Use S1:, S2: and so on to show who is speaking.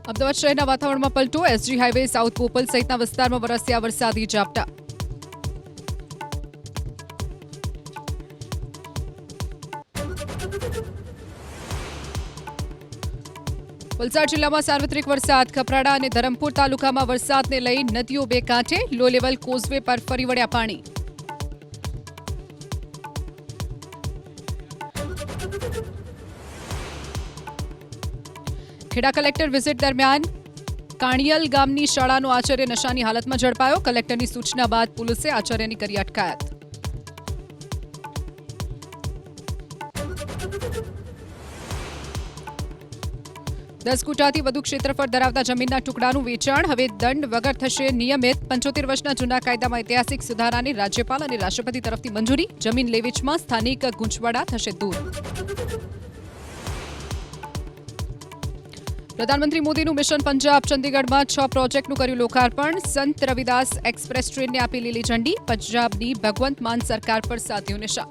S1: અમદાવાદ શહેરના વાતાવરણમાં પલટો. એસજી હાઈવે, સાઉથ બોપલ સહિતના વિસ્તારમાં વરસ્યા વરસાદી ઝાપટા. વલસાડ જિલ્લામાં સાર્વત્રિક વરસાદ. કપરાડા અને ધરમપુર તાલુકામાં વરસાદને લઈ નદીઓ બે કાંઠે. લો લેવલ કોઝવે પર ફરી વળ્યા પાણી. ખેડા કલેક્ટર વિઝિટ દરમિયાન કાણિયલ ગામની શાળાનો આચાર્ય નશાની હાલતમાં ઝડપાયો. કલેક્ટરની સૂચના બાદ પોલીસે આચાર્યની કરી અટકાયત. દસ ગુંઠાથી વધુ ક્ષેત્રફળ ધરાવતા જમીનના ટુકડાનું વેચાણ હવે દંડ વગર થશે નિયમિત. 75 વર્ષના જૂના કાયદામાં ઐતિહાસિક સુધારાની રાજ્યપાલ અને રાષ્ટ્રપતિ તરફથી મંજૂરી. જમીન લે વેચમાં સ્થાનિક ગૂંચવડા થશે દૂર. પ્રધાનમંત્રી મોદીનું મિશન પંજાબ. ચંદીગઢમાં 6 પ્રોજેક્ટનું કર્યું લોકાર્પણ. સંત રવિદાસ એક્સપ્રેસ ટ્રેનને આપી લીલી ઝંડી. પંજાબની ભગવંત માન સરકાર પર સાધ્યું નિશાન.